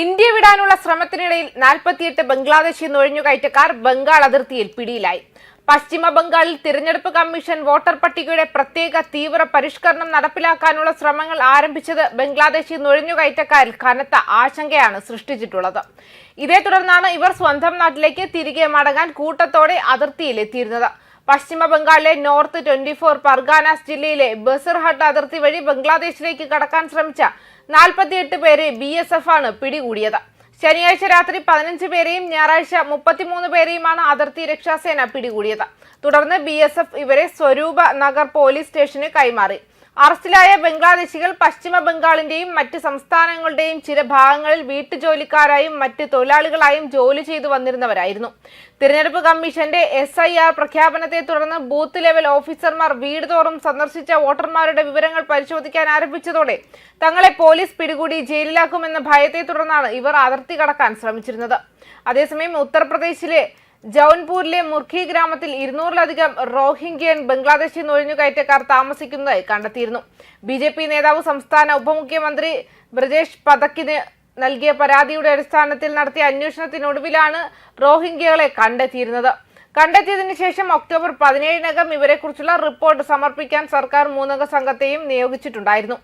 India വിടാനുള്ള ശ്രമത്തിനിടയിൽ 48 ബംഗ്ലാദേശി നുഴഞ്ഞുകയറ്റക്കാർ ബംഗാൾ അതിർത്തിയിൽ പിടിയിലായി. പശ്ചിമ ബംഗാളിൽ തിരഞ്ഞെടുപ്പ് കമ്മീഷൻ വോട്ടർ പട്ടികയുടെ പ്രത്യേക തീവ്ര പരിഷ്കരണം നടപ്പിലാക്കാനുള്ള ശ്രമങ്ങൾ ആരംഭിച്ചത് ബംഗ്ലാദേശി നുഴഞ്ഞുകയറ്റക്കാരിൽ കനത്ത ആശങ്കയാണ് സൃഷ്ടിച്ചിട്ടുള്ളത്. ഇതേ തുടർന്നാണ് ഇവർ സ്വന്തം നാട്ടിലേക്ക് തിരികെ മടങ്ങാൻ കൂട്ടത്തോടെ അതിർത്തിയിലെത്തിയിരുന്നത്. പശ്ചിമ ബംഗാളിലെ നോർത്ത് 24 പർഗാനാസ് ജില്ലയിലെ ബസിർഹട്ട് അതിർത്തി വഴി ബംഗ്ലാദേശിലേക്ക് കടക്കാൻ ശ്രമിച്ച 48 പേരെ BSF ആണ് പിടികൂടിയത്. ശനിയാഴ്ച രാത്രി 15 പേരെയും ഞായറാഴ്ച 33 പേരെയുമാണ് അതിർത്തി രക്ഷാസേന പിടികൂടിയത്. തുടർന്ന് BSF ഇവരെ സ്വരൂപ നഗർ പോലീസ് സ്റ്റേഷന് കൈമാറി. അറസ്റ്റിലായ ബംഗ്ലാദേശികൾ പശ്ചിമ ബംഗാളിന്റെയും മറ്റ് സംസ്ഥാനങ്ങളുടെയും ചില ഭാഗങ്ങളിൽ വീട്ടുജോലിക്കാരായും മറ്റ് തൊഴിലാളികളായും ജോലി ചെയ്തു വന്നിരുന്നവരായിരുന്നു. തിരഞ്ഞെടുപ്പ് കമ്മീഷന്റെ SIR പ്രഖ്യാപനത്തെ തുടർന്ന് ബൂത്ത് ലെവൽ ഓഫീസർമാർ വീട് തോറും സന്ദർശിച്ച വോട്ടർമാരുടെ വിവരങ്ങൾ പരിശോധിക്കാൻ ആരംഭിച്ചതോടെ തങ്ങളെ പോലീസ് പിടികൂടി ജയിലിലാക്കുമെന്ന ഭയത്തെ തുടർന്നാണ് ഇവർ അതിർത്തി കടക്കാൻ ശ്രമിച്ചിരുന്നത്. അതേസമയം ഉത്തർപ്രദേശിലെ ജൗൻപൂരിലെ മുർഖി ഗ്രാമത്തിൽ 200-ലധികം റോഹിംഗ്യൻ ബംഗ്ലാദേശി നുഴഞ്ഞുകയറ്റക്കാർ താമസിക്കുന്നതായി കണ്ടെത്തിയിരുന്നു. BJP നേതാവ് സംസ്ഥാന ഉപമുഖ്യമന്ത്രി ബ്രജേഷ് പദക്കിന് നൽകിയ പരാതിയുടെ അടിസ്ഥാനത്തിൽ നടത്തിയ അന്വേഷണത്തിനൊടുവിലാണ് റോഹിംഗ്യകളെ കണ്ടെത്തിയതിനു ശേഷം ഒക്ടോബർ 17-നകം ഇവരെക്കുറിച്ചുള്ള റിപ്പോർട്ട് സമർപ്പിക്കാൻ സർക്കാർ 3-അംഗ സംഘത്തെയും നിയോഗിച്ചിട്ടുണ്ടായിരുന്നു.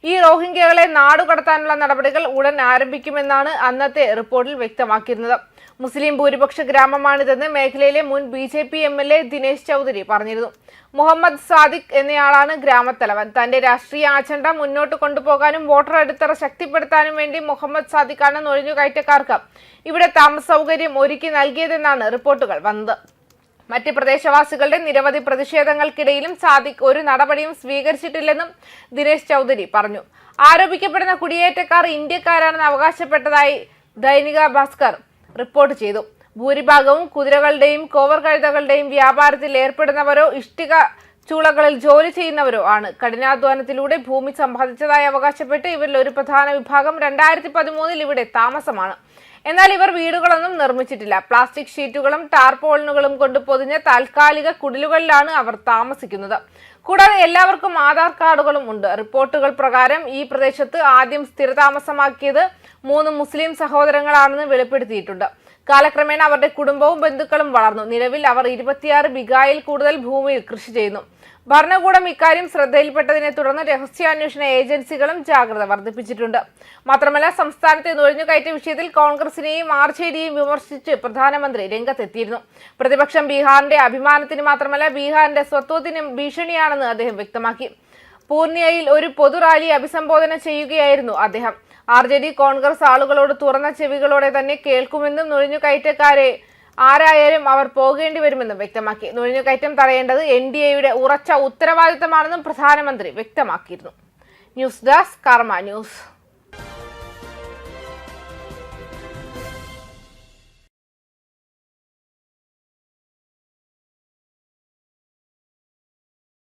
ഈ റോഹിംഗ്യകളെ നാടുകടത്താനുള്ള നടപടികൾ ഉടൻ ആരംഭിക്കുമെന്നാണ് അന്നത്തെ റിപ്പോർട്ടിൽ വ്യക്തമാക്കിയിരുന്നത്. മുസ്ലിം ഭൂരിപക്ഷ ഗ്രാമമാണിതെന്ന് മേഖലയിലെ മുൻ BJP MLA ദിനേശ് ചൗധരി പറഞ്ഞിരുന്നു. മുഹമ്മദ് സാദിഖ് എന്നയാളാണ് ഗ്രാമത്തലവൻ. തന്റെ രാഷ്ട്രീയ അജണ്ട മുന്നോട്ട് കൊണ്ടുപോകാനും വോട്ടർ അടിത്തറ ശക്തിപ്പെടുത്താനും വേണ്ടി മുഹമ്മദ് സാദിഖാണ് നുഴഞ്ഞുകയറ്റക്കാർക്ക് ഇവിടെ താമസ സൗകര്യം ഒരുക്കി നൽകിയതെന്നാണ് റിപ്പോർട്ടുകൾ വന്നത്. മറ്റ് പ്രദേശവാസികളുടെ നിരവധി പ്രതിഷേധങ്ങൾക്കിടയിലും സാദിഖ് ഒരു നടപടിയും സ്വീകരിച്ചിട്ടില്ലെന്നും ദിനേശ് ചൗധരി പറഞ്ഞു. ആരോപിക്കപ്പെടുന്ന കുടിയേറ്റക്കാർ ഇന്ത്യക്കാരാണെന്ന് അവകാശപ്പെട്ടതായി ദൈനിക ഭാസ്കർ റിപ്പോർട്ട് ചെയ്തു. ഭൂരിഭാഗവും കുതിരകളുടെയും കോവർ കഴുതകളുടെയും വ്യാപാരത്തിൽ ഏർപ്പെടുന്നവരോ ഇഷ്ടിക ചൂളകളിൽ ജോലി ചെയ്യുന്നവരോ ആണ്. കഠിനാധ്വാനത്തിലൂടെ ഭൂമി സമ്പാദിച്ചതായി അവകാശപ്പെട്ട് ഇവരിൽ ഒരു പ്രധാന വിഭാഗം 2013 ഇവിടെ താമസമാണ്. എന്നാൽ ഇവർ വീടുകളൊന്നും നിർമ്മിച്ചിട്ടില്ല. പ്ലാസ്റ്റിക് ഷീറ്റുകളും ടാർപോളിനുകളും കൊണ്ട് പൊതിഞ്ഞ താൽക്കാലിക കുടിലുകളിലാണ് അവർ താമസിക്കുന്നത്. കൂടാതെ എല്ലാവർക്കും ആധാർ കാർഡുകളും ഉണ്ട്. റിപ്പോർട്ടുകൾ പ്രകാരം ഈ പ്രദേശത്ത് ആദ്യം സ്ഥിരതാമസമാക്കിയത് 3 മുസ്ലിം സഹോദരങ്ങളാണെന്ന് വെളിപ്പെടുത്തിയിട്ടുണ്ട്. കാലക്രമേണ അവരുടെ കുടുംബവും ബന്ധുക്കളും വളർന്നു. നിലവിൽ അവർ 26 ബിഘായിൽ കൂടുതൽ ഭൂമിയിൽ കൃഷി ചെയ്യുന്നു. ഭരണകൂടം ഇക്കാര്യം ശ്രദ്ധയിൽപ്പെട്ടതിനെ തുടർന്ന് രഹസ്യാന്വേഷണ ഏജൻസികളും ജാഗ്രത വർദ്ധിപ്പിച്ചിട്ടുണ്ട്. മാത്രമല്ല, സംസ്ഥാനത്തെ നുഴഞ്ഞുകയറ്റ വിഷയത്തിൽ കോൺഗ്രസിനെയും RJDയെയും വിമർശിച്ച് പ്രധാനമന്ത്രി രംഗത്തെത്തിയിരുന്നു. പ്രതിപക്ഷം ബീഹാറിന്റെ അഭിമാനത്തിന് മാത്രമല്ല ബീഹാറിന്റെ സ്വത്വത്തിനും ഭീഷണിയാണെന്ന് അദ്ദേഹം വ്യക്തമാക്കി. പൂർണിയയിൽ ഒരു പൊതുറാലിയെ അഭിസംബോധന ചെയ്യുകയായിരുന്നു അദ്ദേഹം. RJD കോൺഗ്രസ് ആളുകളോട് തുറന്ന ചെവികളോടെ തന്നെ കേൾക്കുമെന്നും നുഴഞ്ഞുകയറ്റക്കാരെ ആരായാലും അവർ പോകേണ്ടി വരുമെന്നും വ്യക്തമാക്കി. നുഴഞ്ഞുകയറ്റം തടയേണ്ടത് NDAയുടെ ഉറച്ച ഉത്തരവാദിത്തമാണെന്നും പ്രധാനമന്ത്രി വ്യക്തമാക്കിയിരുന്നു. ന്യൂസ് ഡെസ്ക് കർമ്മ ന്യൂസ്.